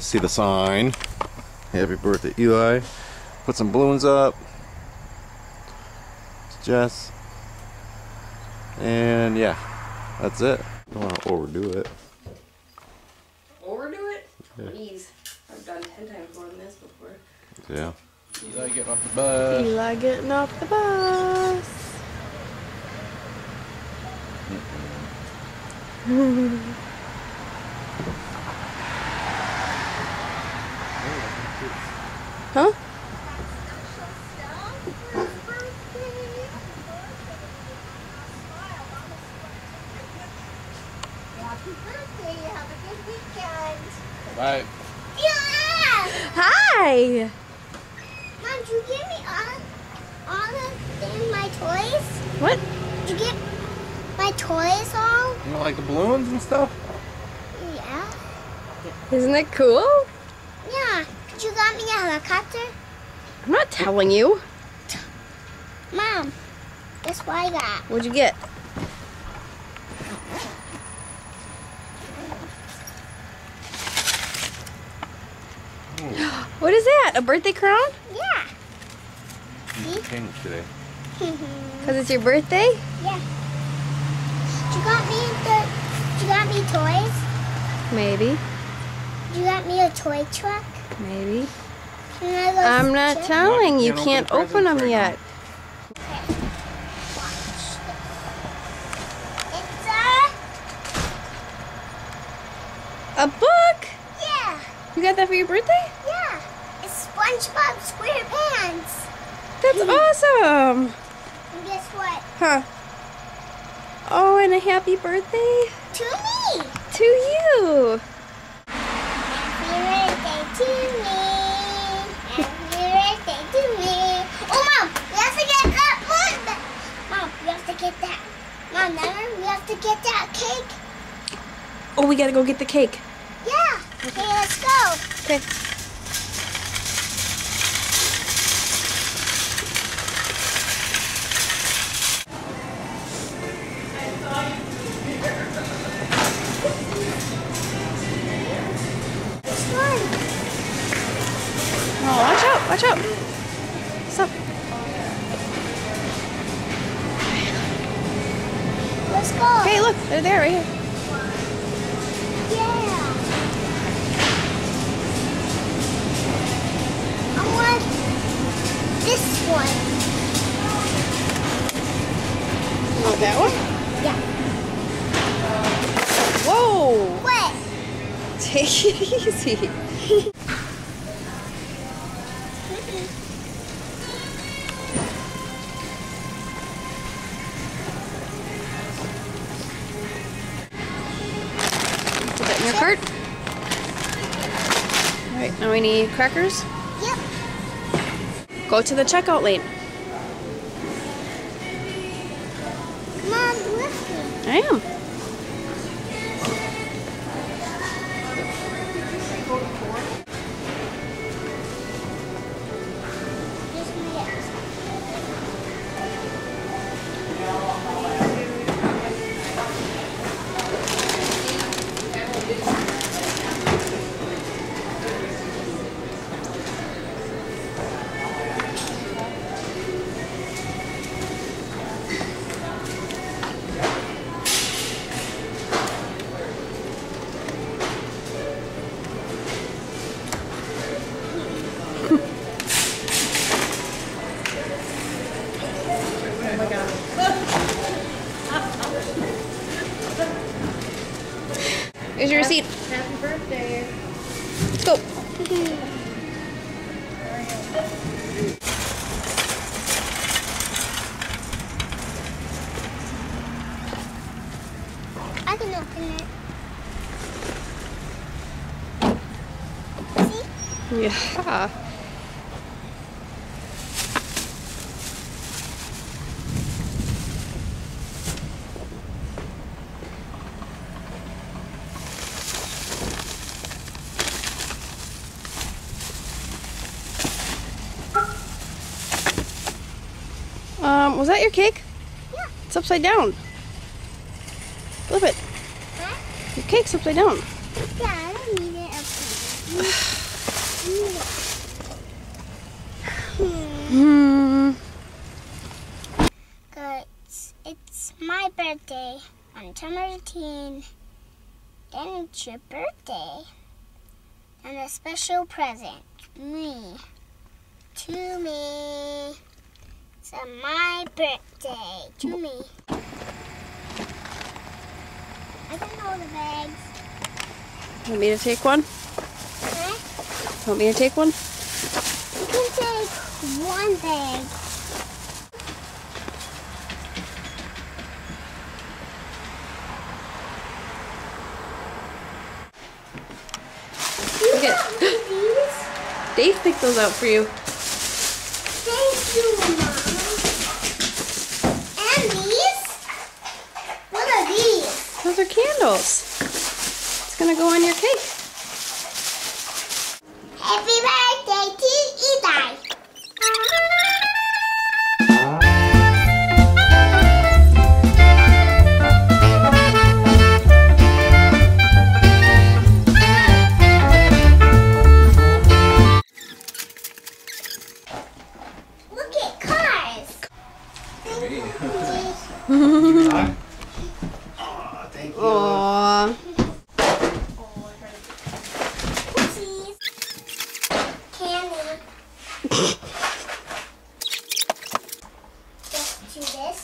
see the sign. Happy birthday, Eli. Put some balloons up. It's Jess. And yeah, that's it. Don't want to overdo it. Overdo it? Yeah. Please. I've done 10 times more than this before. Yeah. Eli getting off the bus. Eli getting off the bus. Huh? Happy birthday, have a good weekend. Bye. Yeah! Hi! Mom, did you give me all the my toys? What? Did you get my toys all? You don't like the balloons and stuff? Yeah. Isn't it cool? Yeah. You got me a helicopter? I'm not telling you. Mom, that's what I got. What'd you get? What is that? A birthday crown? Yeah. Change today. Because it's your birthday? Yeah. You got me toys? Maybe. You got me a toy truck? Maybe. Can I go I'm not check? telling you. Can't Can't open open them presents right yet. It's A book? yeah. You got that for your birthday? Yeah. It's SpongeBob SquarePants. That's awesome. And guess what? Huh. Oh, and a happy birthday To me. to you. Happy birthday to me. Happy birthday to me. Oh, Mom, we have to get that one. Mom, we have to get that. Mom, remember, we have to get that cake. Oh, we gotta go get the cake. Yeah. Okay, let's go. Okay. This one. Oh, watch out, watch out. Stop. Let's go. Hey, look, they're there right here. Yeah. I want this one. You want that one? Yeah. Whoa. What? Take it easy. Put that in your cart. All right, now we need crackers. Yep. Go to the checkout lane. Mom, lift me. I am. Here's my ex. Here's your receipt. Happy birthday. Let's go. I can open it. See? Yeah. Was that your cake? Yeah. It's upside down. Flip it. Huh? Your cake's upside down. Yeah, I don't need it upside It's my birthday on September 13. Then it's your birthday. And a special present. Me. To me. It's my birthday. To me. I don't know the bags. Want me to take one? Huh? Want me to take one? You can take one bag. Look at These? Dave picked those out for you. Thank you, Mom. And these? What are these? Those are candles. It's gonna go on your cake. Happy birthday to Eli. Look at cars. Thank you. Aww. Oopsies. Candy. Just do this.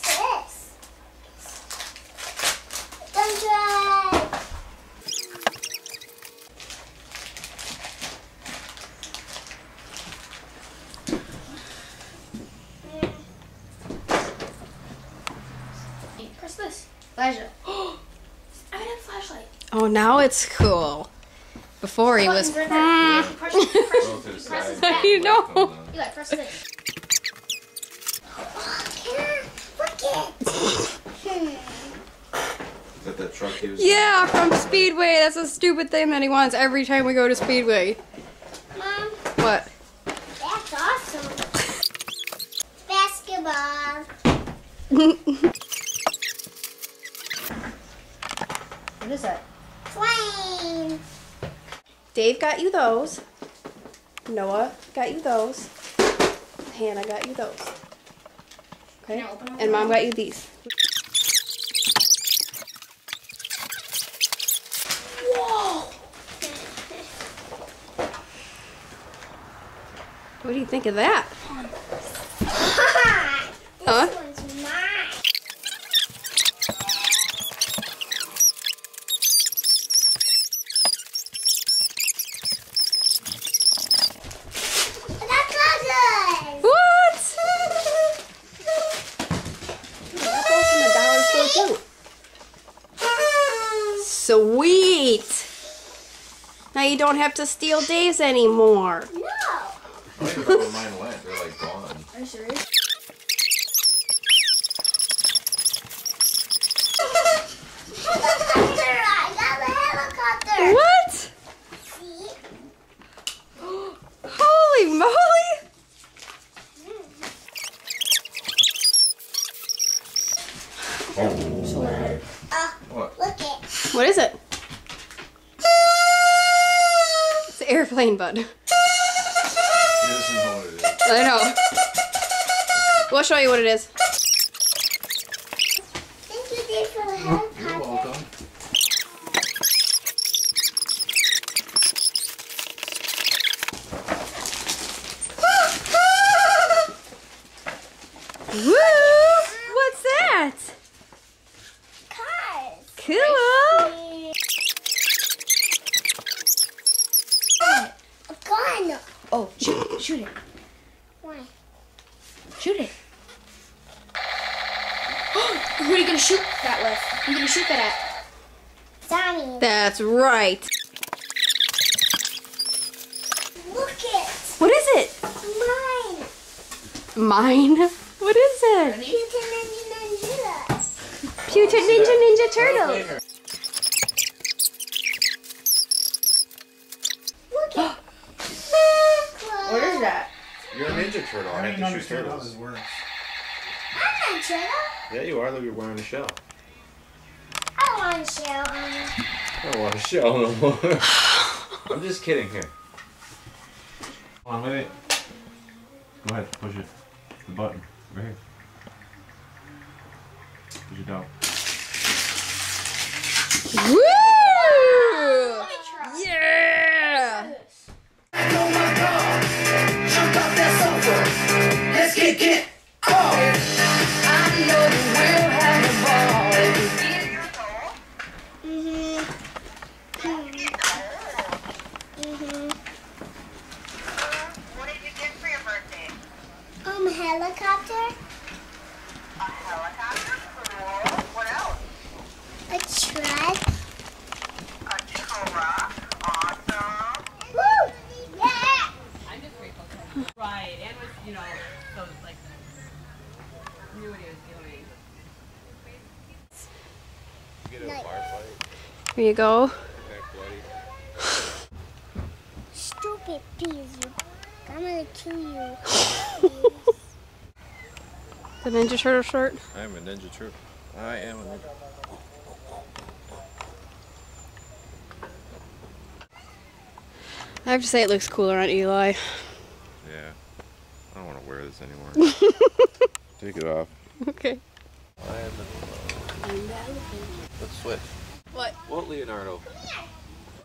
Don't try. Press this. Elijah. I have a flashlight. Oh, now it's cool. Before he was. Buttons right there. Press this back. You know. Eli, press this. Look it. Is that that truck he was? Yeah, from Speedway. That's a stupid thing that he wants every time we go to Speedway. Mom, What? that's awesome. Basketball. What is that? Plane. Dave got you those. Noah got you those. Hannah got you those. Okay? Can I open them? And Mom got you these. Whoa. What do you think of that? This Huh? one's mine. I got cousins. What? Got those from the dollar store too. Sweet. Now you don't have to steal Dave's anymore. No. I don't even know where mine went. They're like gone. Are you serious? Helicopter. I got a helicopter. What? See? Holy moly! What? Look it. What is it? It's an airplane, bud. He doesn't know what it is. I know. We'll show you what it is. Thank you, Dave, for the You're helicopter. welcome. Woo! What's that? Cars. Cool. A gun. Oh, shoot it. Why? Shoot it. Who are you gonna shoot that with? Who are you gonna shoot that at? Zombies. That's right. Look it. What is it? Mine. Mine? What is it? Mutant Ninja. Mutant Ninja Turtle. Look it. What is that? You're a Ninja Turtle. I have to shoot turtles. works. I'm not turtle. Yeah, you are. Look, you're wearing a shell. I don't want to shell on it. I don't want a shell no more. I'm just kidding here. Hold on, wait. Go ahead, push it. The button. Right here. Push it down. Woo! Yeah! Let's get on. I know we'll have a ball if we get What did you get for your birthday? Helicopter. A helicopter? Cool. What else? A truck. A truck. Awesome. Woo! Yeah! I'm just grateful for him. Right, and was, you know, so like, knew what he was doing. Here you go. Stupid bees, you. I'm gonna kill you. The Ninja Turtle shirt. I am a Ninja Turtle. I am a Ninja. I have to say it looks cooler on Eli. Yeah. I don't want to wear this anymore. Take it off. Okay. I am the... Let's switch. What? What Leonardo?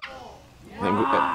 Oh, oh, oh.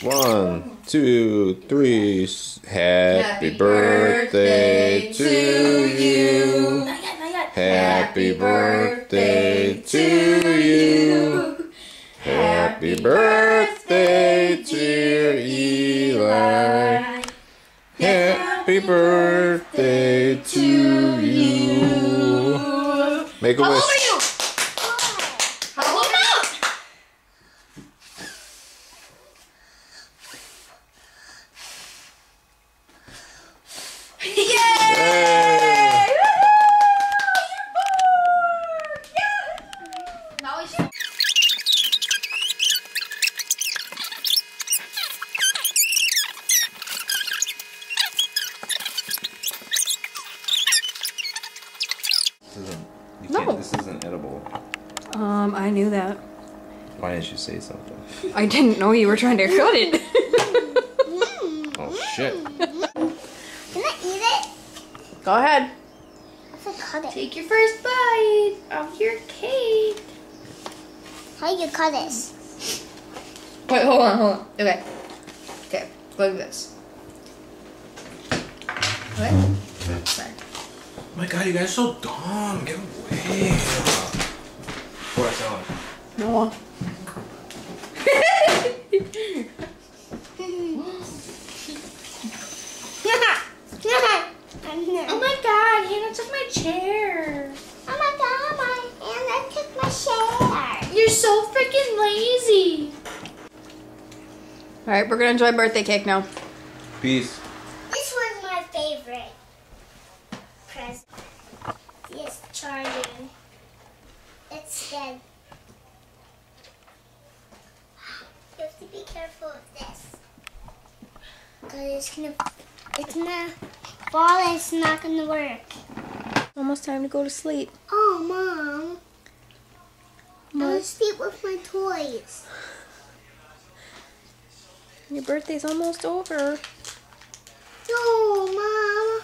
One, two, three. Happy birthday to you. Happy birthday to you. Happy birthday, dear Eli. Happy birthday to you. Make a wish. How old are you? Yay! Now we should. This isn't edible. I knew that. Why didn't you say something? I didn't know you were trying to cut it. Oh shit. Can I eat it? Go ahead. I cut it. Take your first bite of your cake. How do you cut this? Wait, hold on. Okay. Okay, like this. Okay. Sorry. Oh my god, you guys are so dumb. Get away. What I sound like? Noah. Oh my god, Hannah took my chair. Oh my god, my Anna took my share. You're so freaking lazy. Alright, we're gonna enjoy birthday cake now. Peace. This was my favorite present. Yes, charging. It's dead. You have to be careful of this. Because it's gonna fall and it's not gonna work. Almost time to go to sleep. Oh, Mom. I want to sleep with my toys. Your birthday's almost over. No, Mom.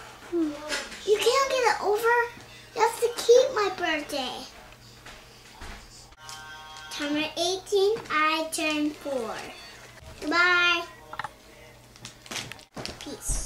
You can't get it over. You have to keep my birthday. Timer 18, I turn 4. Goodbye. Peace.